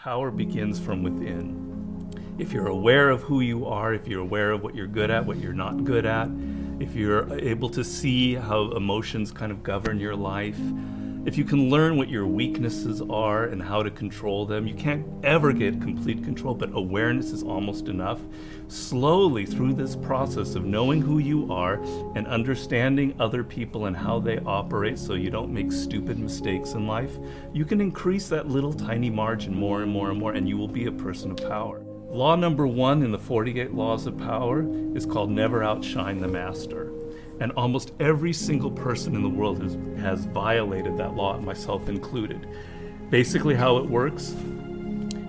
Power begins from within. If you're aware of who you are, if you're aware of what you're good at, what you're not good at, if you're able to see how emotions kind of govern your life, if you can learn what your weaknesses are and how to control them, you can't ever get complete control, but awareness is almost enough. Slowly through this process of knowing who you are and understanding other people and how they operate so you don't make stupid mistakes in life, you can increase that little tiny margin more and more and more, and you will be a person of power. Law number 1 in the 48 Laws of Power is called never outshine the master. And almost every single person in the world has violated that law, myself included. Basically how it works,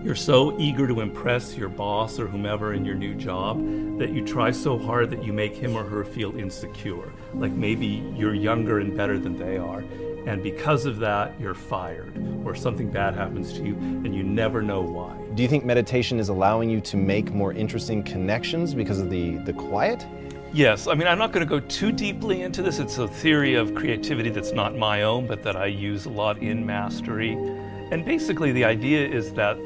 you're so eager to impress your boss or whomever in your new job that you try so hard that you make him or her feel insecure. Like maybe you're younger and better than they are. And because of that, you're fired, or something bad happens to you, and you never know why. Do you think meditation is allowing you to make more interesting connections because of the quiet? Yes, I mean, I'm not going to go too deeply into this. It's a theory of creativity that's not my own, but that I use a lot in Mastery. And basically the idea is that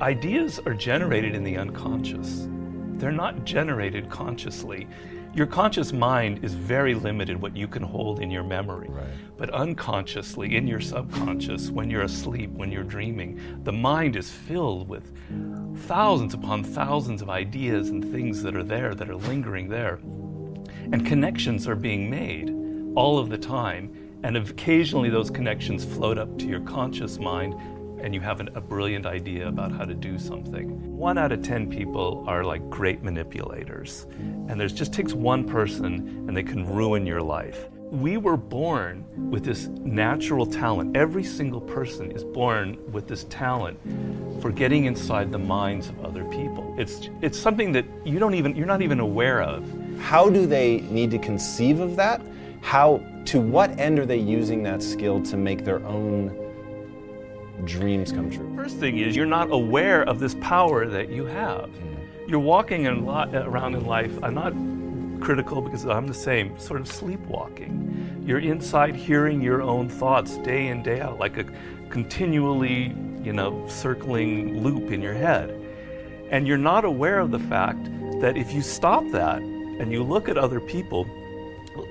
ideas are generated in the unconscious. They're not generated consciously. Your conscious mind is very limited what you can hold in your memory. Right. But unconsciously, in your subconscious, when you're asleep, when you're dreaming, the mind is filled with thousands upon thousands of ideas and things that are there, that are lingering there. And connections are being made all of the time. And occasionally those connections float up to your conscious mind, and you have a brilliant idea about how to do something. 1 out of 10 people are like great manipulators. And there just takes one person and they can ruin your life. We were born with this natural talent. Every single person is born with this talent for getting inside the minds of other people. It's something that you're not even aware of. How do they need to conceive of that? To what end are they using that skill to make their own dreams come true? First thing is, you're not aware of this power that you have. You're walking around in life, I'm not critical because I'm the same, sort of sleepwalking. You're inside hearing your own thoughts day in, day out, like a continually, circling loop in your head. And you're not aware of the fact that if you stop that and you look at other people,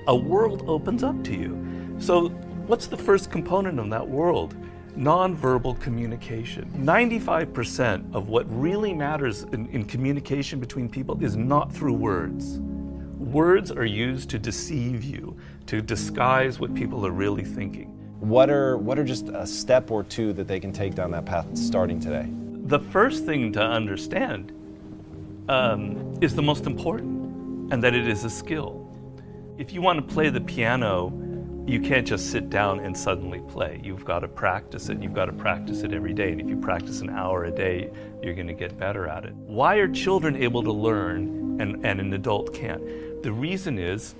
a world opens up to you. So what's the first component of that world? Nonverbal communication. 95% of what really matters in communication between people is not through words. Words are used to deceive you, to disguise what people are really thinking. What are just a step or two that they can take down that path starting today? The first thing to understand is the most important, and that it is a skill. If you want to play the piano, you can't just sit down and suddenly play. You've got to practice it. You've got to practice it every day. And if you practice an hour a day, you're going to get better at it. Why are children able to learn and an adult can't? The reason is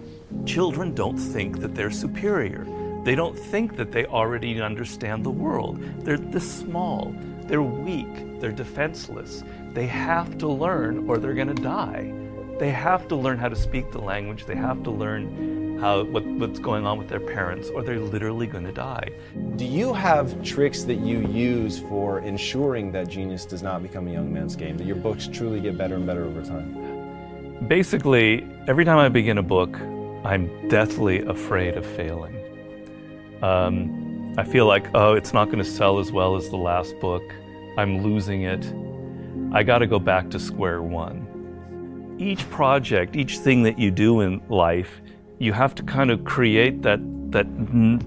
children don't think that they're superior. They don't think that they already understand the world. They're this small. They're weak. They're defenseless. They have to learn or they're going to die. They have to learn how to speak the language. They have to learn what's going on with their parents, or they're literally going to die. Do you have tricks that you use for ensuring that genius does not become a young man's game, that your books truly get better and better over time? Basically, every time I begin a book, I'm deathly afraid of failing. I feel like, it's not going to sell as well as the last book. I'm losing it. I got to go back to square one. Each project, each thing that you do in life, you have to kind of create that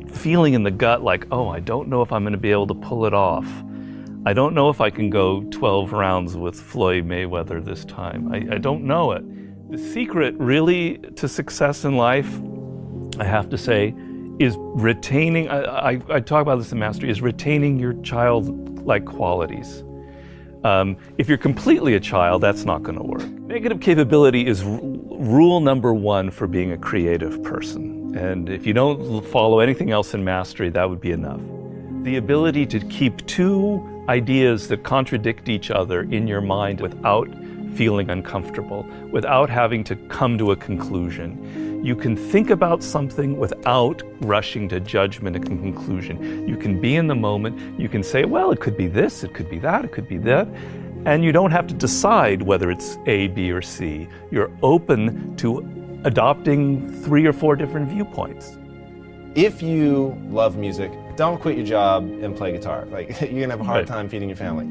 feeling in the gut like, I don't know if I'm going to be able to pull it off. I don't know if I can go 12 rounds with Floyd Mayweather this time. I don't know it. The secret really to success in life, I have to say, is retaining, I talk about this in Mastery, is retaining your childlike qualities. If you're completely a child, that's not going to work. Negative capability is rule number 1 for being a creative person. And if you don't follow anything else in Mastery, that would be enough. The ability to keep 2 ideas that contradict each other in your mind without feeling uncomfortable, without having to come to a conclusion. You can think about something without rushing to judgment and conclusion. You can be in the moment. You can say, well, it could be this, it could be that, it could be that. And you don't have to decide whether it's A, B, or C. You're open to adopting 3 or 4 different viewpoints. If you love music, don't quit your job and play guitar. Like, you're gonna have a hard Right. time feeding your family.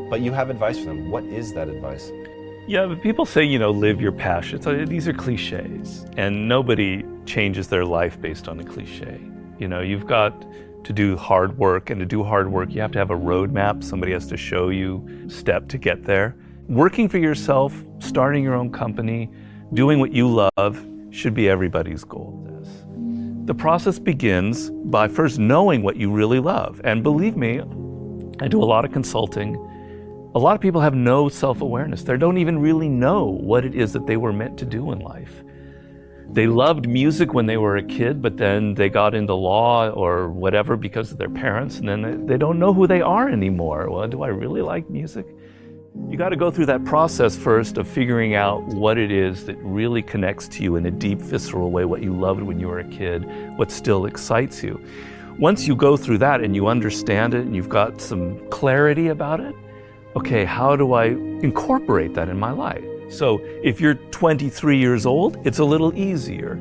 But you have advice for them. What is that advice? Yeah, but people say, live your passion. So these are cliches, and nobody changes their life based on a cliche. You've got to do hard work, and to do hard work, you have to have a roadmap. Somebody has to show you step to get there. Working for yourself, starting your own company, doing what you love should be everybody's goal. The process begins by first knowing what you really love. And believe me, I do a lot of consulting. A lot of people have no self-awareness. They don't even really know what it is that they were meant to do in life. They loved music when they were a kid, but then they got into law or whatever because of their parents, and then they don't know who they are anymore. Well, do I really like music? You got to go through that process first of figuring out what it is that really connects to you in a deep, visceral way, what you loved when you were a kid, what still excites you. Once you go through that and you understand it and you've got some clarity about it, okay, how do I incorporate that in my life? So if you're 23 years old, it's a little easier.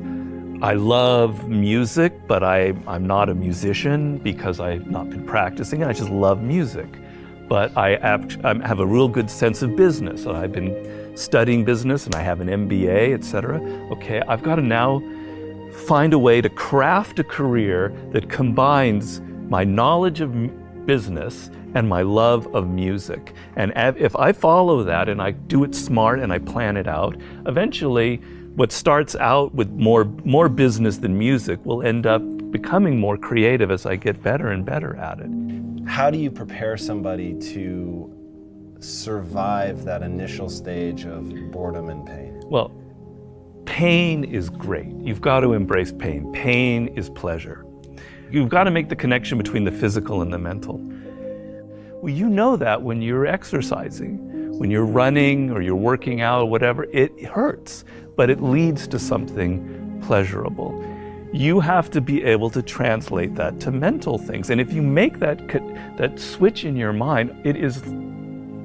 I love music, but I'm not a musician because I've not been practicing. I just love music. But I have a real good sense of business. I've been studying business and I have an MBA, etc. Okay, I've got to now find a way to craft a career that combines my knowledge of business and my love of music. And if I follow that and I do it smart and I plan it out, eventually what starts out with more business than music will end up becoming more creative as I get better and better at it. How do you prepare somebody to survive that initial stage of boredom and pain? Well, pain is great. You've got to embrace pain. Pain is pleasure. You've got to make the connection between the physical and the mental. Well, you know that when you're exercising, when you're running or you're working out or whatever, it hurts, but it leads to something pleasurable. You have to be able to translate that to mental things. And if you make that switch in your mind, it is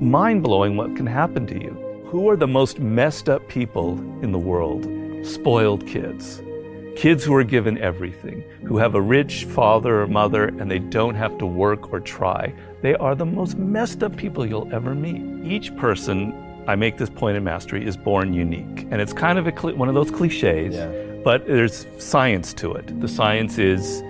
mind-blowing what can happen to you. Who are the most messed up people in the world? Spoiled kids. Kids who are given everything, who have a rich father or mother and they don't have to work or try. They are the most messed up people you'll ever meet. Each person, I make this point in Mastery, is born unique. And it's kind of one of those cliches. Yeah. But there's science to it. The science is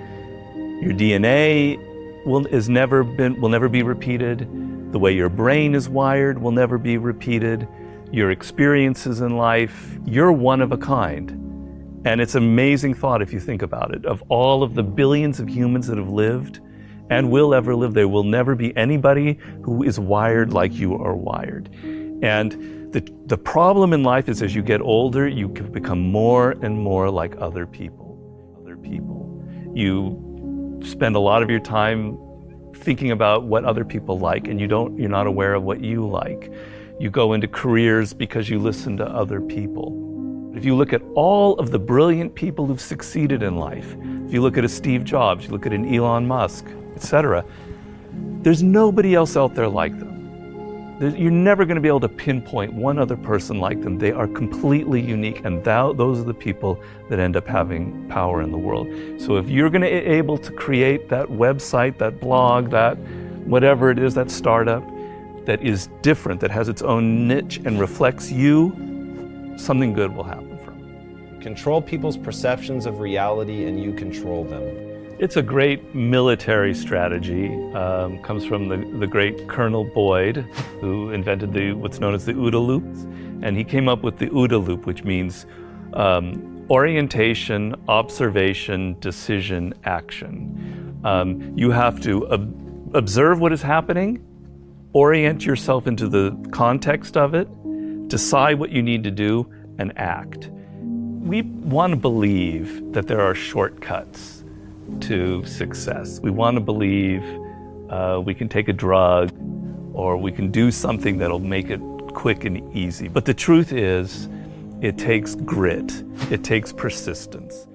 your DNA will never be repeated. The way your brain is wired will never be repeated. Your experiences in life, you're one of a kind. And it's an amazing thought if you think about it. Of all of the billions of humans that have lived and will ever live, there will never be anybody who is wired like you are wired. And the problem in life is as you get older, you can become more and more like other people. You spend a lot of your time thinking about what other people like, and you're not aware of what you like. You go into careers because you listen to other people. If you look at all of the brilliant people who've succeeded in life, if you look at a Steve Jobs, you look at an Elon Musk, etc., there's nobody else out there like them. You're never going to be able to pinpoint one other person like them. They are completely unique, and those are the people that end up having power in the world. So if you're going to be able to create that website, that blog, that whatever it is, that startup that is different, that has its own niche and reflects you, something good will happen from it. Control people's perceptions of reality and you control them. It's a great military strategy. Comes from the great Colonel Boyd, who invented what's known as the OODA loop. And he came up with the OODA loop, which means orientation, observation, decision, action. You have to observe what is happening, orient yourself into the context of it, decide what you need to do, and act. We want to believe that there are shortcuts to success. We want to believe we can take a drug or we can do something that'll make it quick and easy. But the truth is, it takes grit. It takes persistence.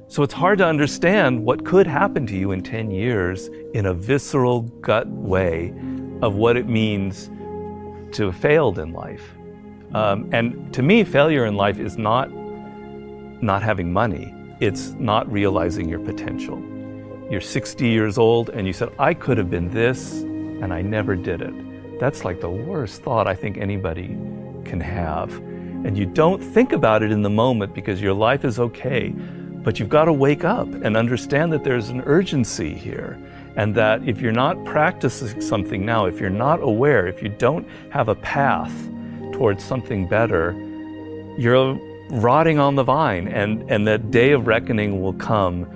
So it's hard to understand what could happen to you in 10 years in a visceral gut way of what it means to have failed in life. And to me, failure in life is not having money. It's not realizing your potential. You're 60 years old and you said, I could have been this, and I never did it. That's like the worst thought I think anybody can have. And you don't think about it in the moment because your life is okay. But you've got to wake up and understand that there's an urgency here, and that if you're not practicing something now, if you're not aware, if you don't have a path towards something better, you're rotting on the vine, and that day of reckoning will come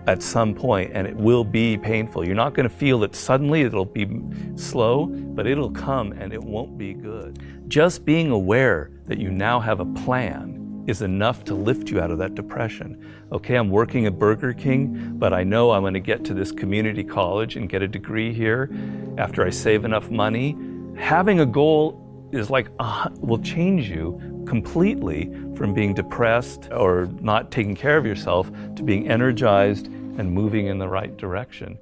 at some point, and it will be painful. You're not going to feel it suddenly, it'll be slow, but it'll come and it won't be good. Just being aware that you now have a plan is enough to lift you out of that depression. Okay, I'm working at Burger King, but I know I'm going to get to this community college and get a degree here after I save enough money. Having a goal is will change you completely from being depressed or not taking care of yourself to being energized and moving in the right direction.